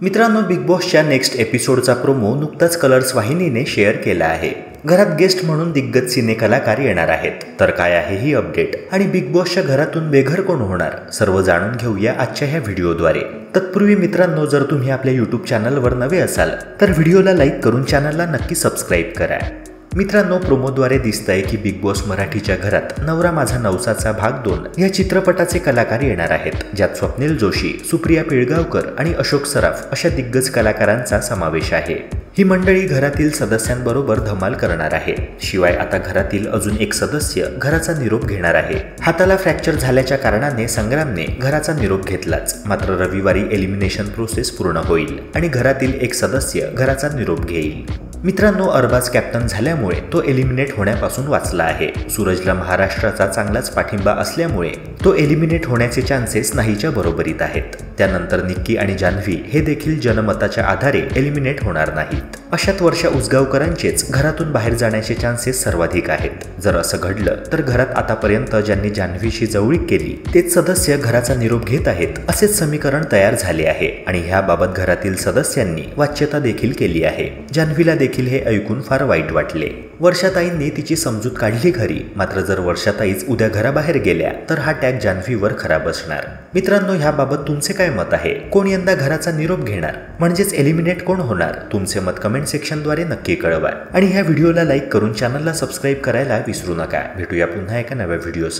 मित्रांनो, बिग बॉसच्या next एपिसोडचा promo नुकताच कलर्स वाहिनीने शेअर केला आहे। घरात गेस्ट म्हणून दिग्गज सिने कलाकार येणार आहेत। तर काय आहे ही अपडेट आणि बिग बॉसच्या घरातून बेघर कोण होणार, सर्व जाणून घेऊया आजच्या ह्या व्हिडिओद्वारे। तत्पूर्वी मित्रांनो, जर तुम्ही आपल्या यूट्यूब चॅनलवर नवे असाल तर व्हिडिओला लाईक करून चॅनलला नक्की सबस्क्राईब करा। मित्रांनो, प्रोमोद्वारे दिसतंय की बिग बॉस मराठीच्या घरात नवरा माझा नवसाचा भाग 2 या चित्रपटाचे कलाकार येणार आहेत, ज्यात स्वप्नील जोशी, सुप्रिया पिळगावकर आणि अशोक सराफ अशा दिग्गज कलाकारांचा समावेश आहे। ही मंडळी घरातील सदस्यांबरोबर धमाल करणार आहे। शिवाय आता घरातील अजून एक सदस्य घराचा निरोप घेणार आहे। हाताला फ्रॅक्चर झाल्याच्या कारणाने संग्रामने घराचा निरोप घेतलाच, मात्र रविवारी एलिमिनेशन प्रोसेस पूर्ण होईल आणि घरातील एक सदस्य घराचा निरोप घेईल। मित्रांनो, अरबाज कॅप्टन झाल्यामुळे तो एलिमिनेट होण्यापासून वाचला आहे। सूरजला महाराष्ट्राचा चांगलाच पाठिंबा असल्यामुळे तो एलिमिनेट होण्याचे चान्सेस नाहीच्या बरोबरीत आहेत। त्यानंतर निक्की आणि जान्हवी हे देखील जनमताच्या आधारे एलिमिनेट होणार नाहीत। अशात वर्षा उसगावकरांचेच घरातून बाहेर जाण्याचे चान्सेस सर्वाधिक आहेत। जर असं घडलं तर घरात आतापर्यंत ज्यांनी जान्हवीशी जवळीक केली तेच सदस्य घराचा निरोप घेत आहेत, असेच समीकरण तयार झाले आहे आणि ह्याबाबत घरातील सदस्यांनी वाच्यता देखील केली आहे। जान्हवीला देखील हे ऐकून फार वाईट वाटले। वर्षाताईंनी तिची समजूत काढली खरी, मात्र जर वर्षाताईच उद्या घराबाहेर गेल्या तर हा टॅग जान्हवीवर खरा बसणार। मित्रांनो, ह्याबाबत तुमचे काय मत आहे? कोण यंदा घराचा निरोप घेणार, म्हणजेच एलिमिनेट कोण होणार? तुमचे मत कमेंट सेक्शनद्वारे नक्की कळवा आणि ह्या व्हिडिओला लाईक करून चॅनलला सबस्क्राईब करायला विसरू नका। भेटूया पुन्हा एका नव्या व्हिडिओसह।